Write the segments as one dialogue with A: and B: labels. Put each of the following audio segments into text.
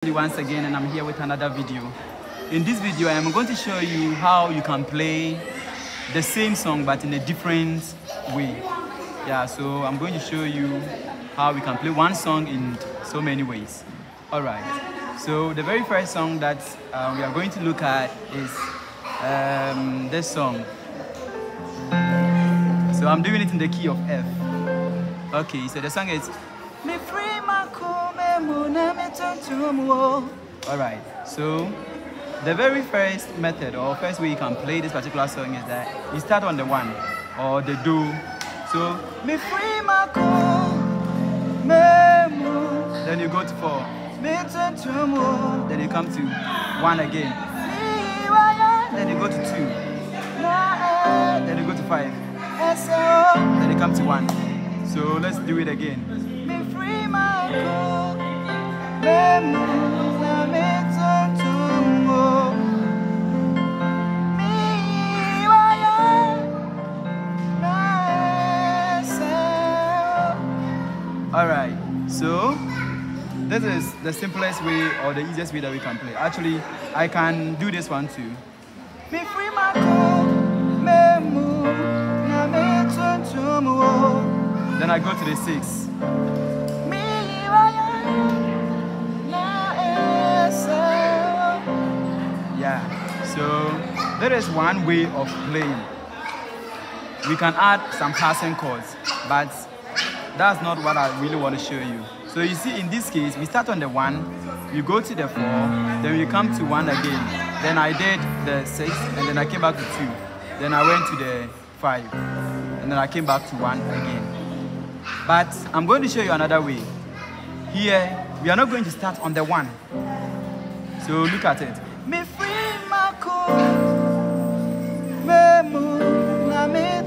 A: Once again, and I'm here with another video. In this video I am going to show you how you can play the same song but in a different way. Yeah, so I'm going to show you how we can play one song in so many ways. Alright, so the very first song that we are going to look at is this song. So I'm doing it in the key of F. Okay, so the song is Me free my Alright, so the very first method or first way you can play this particular song is that you start on the one or the do. So me free my then you go to four, then you come to one again, then you go to two, then you go to five, then you come to one. So let's do it again. Alright, so this is the simplest way or the easiest way that we can play. Actually, I can do this one too. Then I go to the six. Yeah, so there is one way of playing. We can add some passing chords, but that's not what I really want to show you. So you see, in this case, we start on the one, we go to the four, then we come to one again. Then I did the six, and then I came back to two. Then I went to the five, and then I came back to one again. But I'm going to show you another way. Here, we are not going to start on the one. So look at it. Me free my na me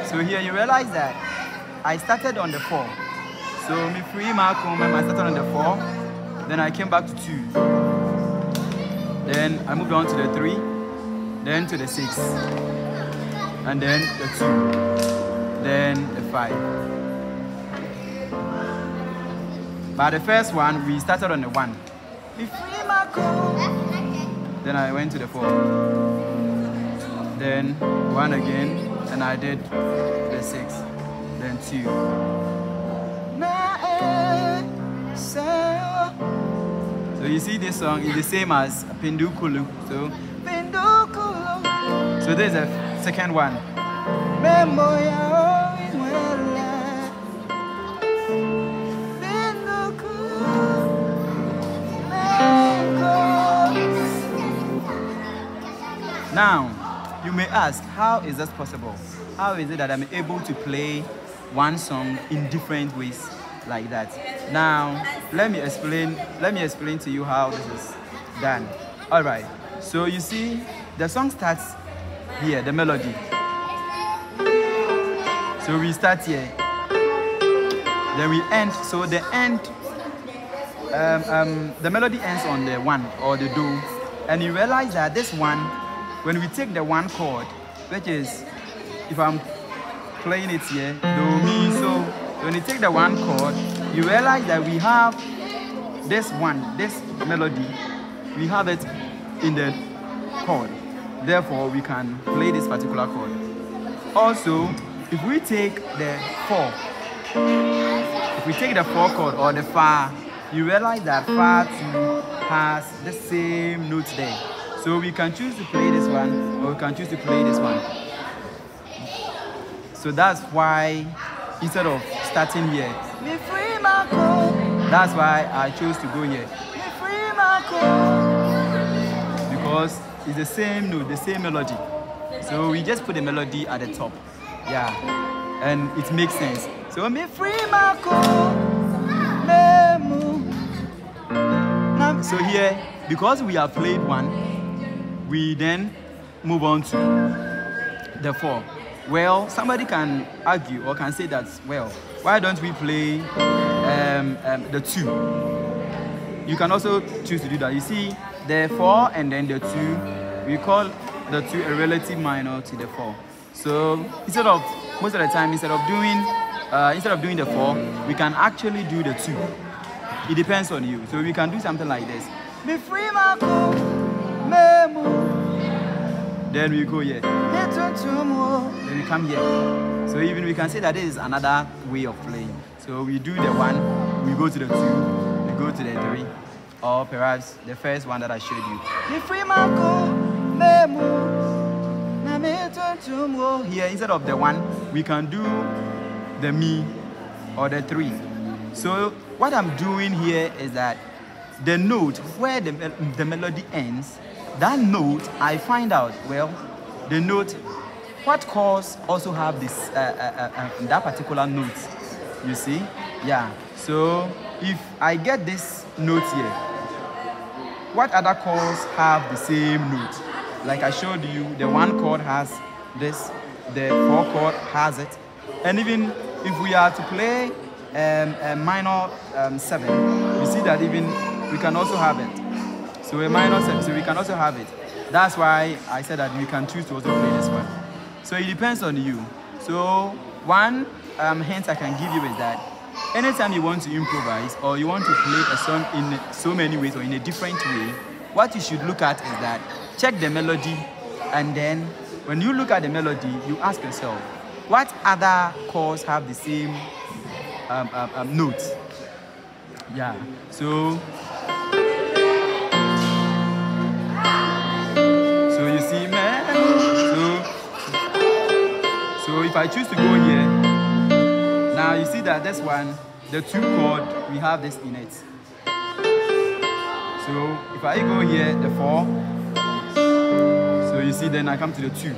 A: So here you realize that I started on the four. So me free my I started on the four. Then I came back to two. Then I moved on to the three. Then to the six. And then the two. Then the five. But the first one, we started on the one. Then I went to the four. Then one again. And I did the six. Then two. So you see, this song is the same as Pindukulu. So this is the second one. Now, you may ask, how is this possible? How is it that I'm able to play one song in different ways like that? Now, let me explain to you how this is done. All right. So you see, the song starts here, the melody. So we start here. Then we end. So the end, the melody ends on the one or the do. And you realize that this one, when we take the one chord, which is, if I'm playing it here, do, mi, so. When you take the one chord, you realize that we have this one, this melody, we have it in the chord. Therefore, we can play this particular chord. Also, if we take the four, chord or the fa, you realize that fa too has the same notes there. So we can choose to play this one, or we can choose to play this one. So that's why, instead of starting here, that's why I chose to go here. Because it's the same note, the same melody. So we just put the melody at the top. Yeah. And it makes sense. So me free So here, because we have played one, we then move on to the four. Well, somebody can argue or can say that, well, why don't we play the two? You can also choose to do that. You see, the 4 and then the 2, we call the 2 a relative minor to the 4. So most of the time, instead of doing the 4, we can actually do the 2. It depends on you. So we can do something like this. Be free, Marco. Then we go here. Then we come here. So even we can say that this is another way of playing. So we do the 1, we go to the 2, we go to the 3, or perhaps the first one that I showed you. Here, instead of the 1, we can do the mi or the 3. So what I'm doing here is that the note where the melody ends, that note I find out, well, the note, what chords also have this that particular note, you see? Yeah. So if I get this note here, what other chords have the same note? Like I showed you, the 1 chord has this, the 4 chord has it, and even if we are to play a minor 7, you see that even we can also have it. So a minor 7, so we can also have it. That's why I said that we can choose to also play this one. So it depends on you. So one hint I can give you is that anytime you want to improvise or you want to play a song in so many ways or in a different way, what you should look at is that check the melody, and then when you look at the melody, you ask yourself, what other chords have the same notes? Yeah. So you see, man. So if I choose to go here, now you see that this one, the 2 chord, we have this in it. So if I go here, the 4, so you see, then I come to the 2.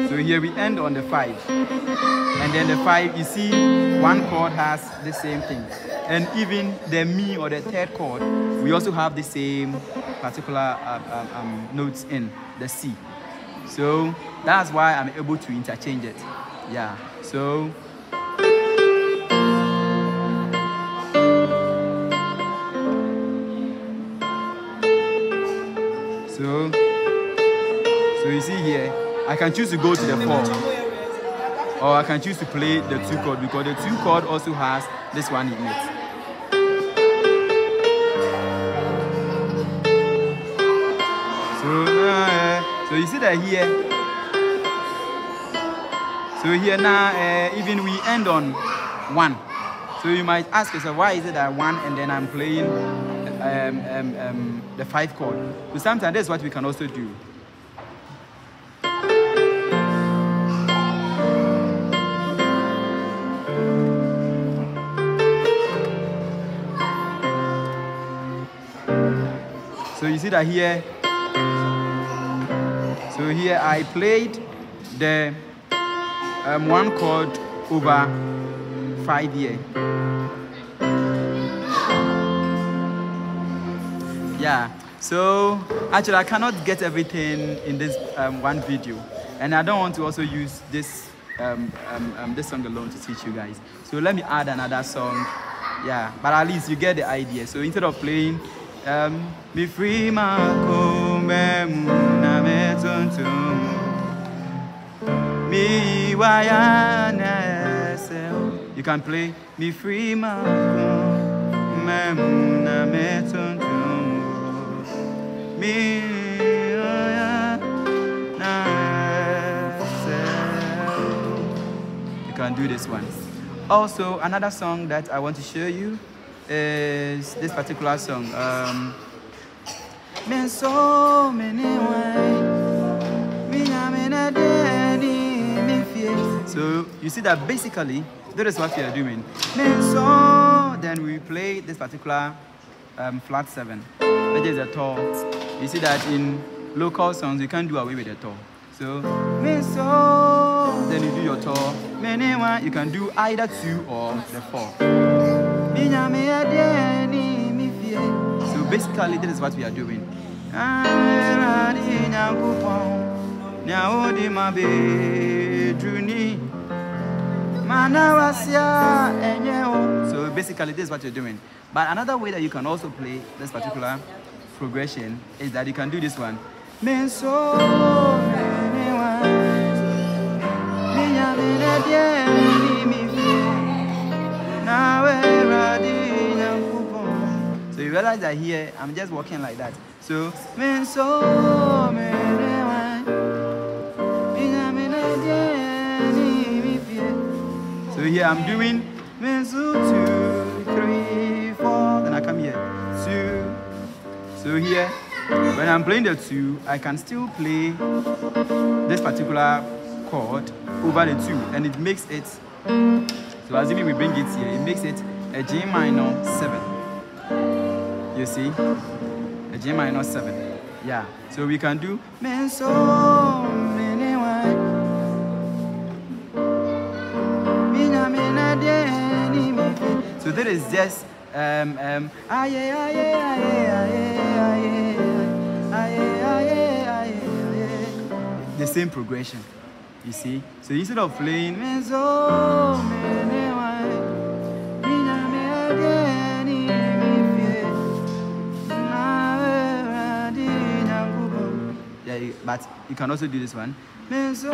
A: So here we end on the 5. And then the 5, you see, 1 chord has the same thing. And even the mi or the 3rd chord, we also have the same particular notes in the C. So that's why I'm able to interchange it. Yeah. So you see here, I can choose to go to the 4, or I can choose to play the 2 chord, because the 2 chord also has this one in it. So you see that here. So here now, even we end on 1. So you might ask yourself, why is it that 1 and then I'm playing the 5 chord? So sometimes that's what we can also do. So you see that here. So here I played the 1 chord over 5 here. Yeah. So actually I cannot get everything in this one video, and I don't want to also use this this song alone to teach you guys. So let me add another song. Yeah, but at least you get the idea. So instead of playing be free Marco na metontum mi wayana, you can play me free Marco na metontum mi wayana. You can do this one. Also, another song that I want to show you is this particular song. So you see that basically that is what we are doing. Then we play this particular flat 7, which is a tall. You see that in local songs you can't do away with the tall. So then you do your tall. You can do either 2 or the 4. So basically this is what we are doing. So basically this is what you're doing. But another way that you can also play this particular progression is that you can do this one. Men so you realize that here I'm just walking like that. So here I'm doing 2, 3, 4, then I come here 2. So here when I'm playing the 2, I can still play this particular chord over the 2, and it makes it, so assuming we bring it here, it makes it a G minor 7. You see, a G minor 7. Yeah, so we can do so that is just the same progression, you see. So instead of playing yeah, but you can also do this one. So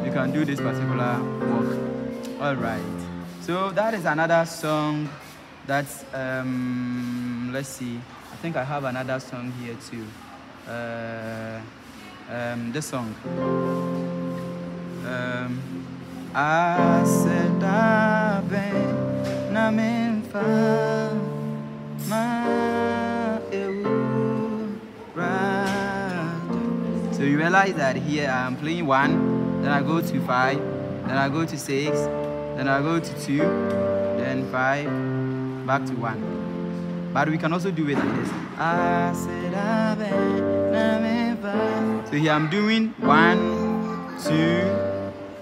A: you can do this particular work. All right. So that is another song. That's let's see. I think I have another song here too. This song. I said I been na memfa ma right. So you realize that here I'm playing 1, then I go to 5, then I go to 6, then I go to 2, then 5, back to 1. But we can also do it like this. I said I been na memfa. So here I'm doing 1, 2,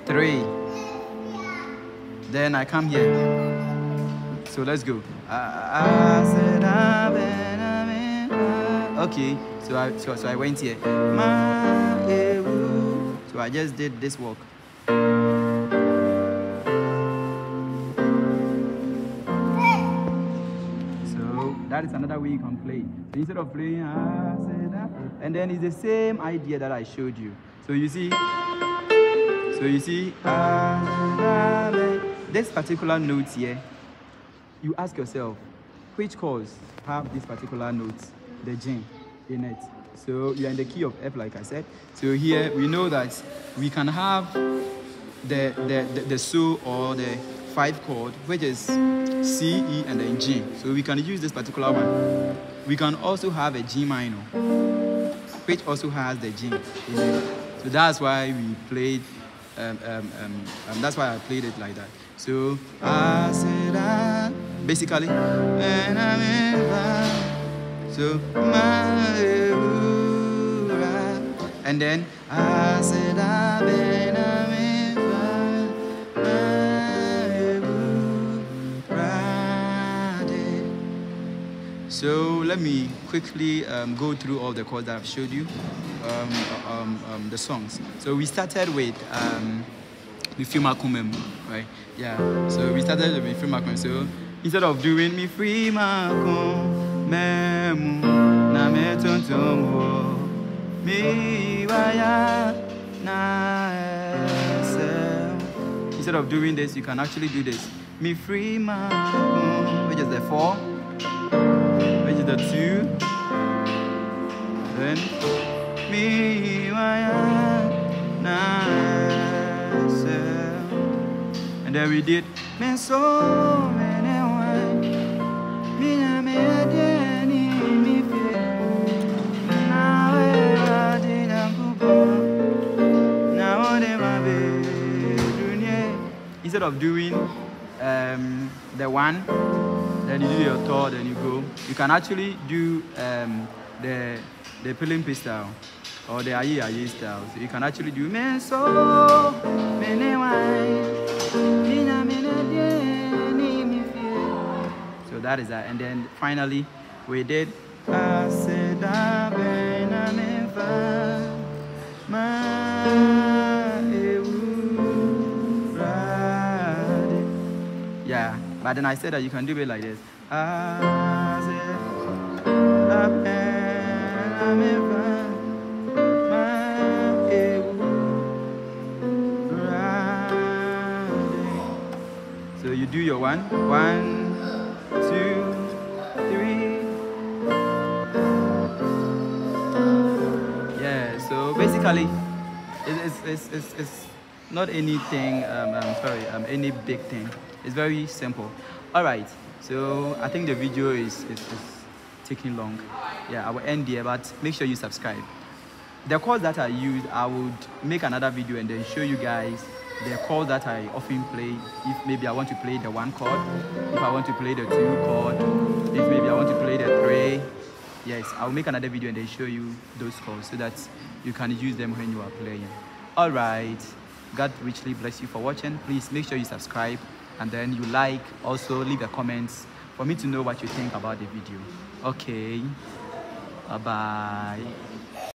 A: 3. Then I come here. So let's go. Okay. So I went here. So I just did this walk. So that is another way you can play. So instead of playing, and then it's the same idea that I showed you. So you see. This particular note here, you ask yourself, which chords have this particular note, the G in it? So you're in the key of F, like I said. So here we know that we can have the So or the 5 chord, which is C, E, and then G. So we can use this particular one. We can also have a G minor, which also has the G in it. So that's why we played. That's why I played it like that. So I said that basically, so and then I said so let me quickly go through all the chords that I've showed you, the songs. So we started with Mifima Kumem, right? Yeah. So we started with Mifima Kumem. So instead of doing Mifima Kumem na metontomo mi waya na esem. Instead of doing this, you can actually do this. Mifima Kumem, which is the 4, which is the 2, then mi waya na. And then we did me so many ways. Instead of doing the 1, then you do your third, then you go. You can actually do the Pilimpi style or the Aye style. So you can actually do me so many ways. So that is that. And then finally we did I said I been But then I said that you can do it like this. So you do your 1, 2, 3. Yeah, so basically it's not anything any big thing. It's very simple. All right, so I think the video is taking long. Yeah, I will end here, but make sure you subscribe. The chords that I use, I would make another video and then show you guys the chords that I often play. If maybe I want to play the 1 chord, if I want to play the 2 chord, if maybe I want to play the 3. Yes, I'll make another video and then show you those chords so that you can use them when you are playing. All right, God richly bless you for watching. Please make sure you subscribe and then you like. Also leave a comment for me to know what you think about the video. Okay, bye bye.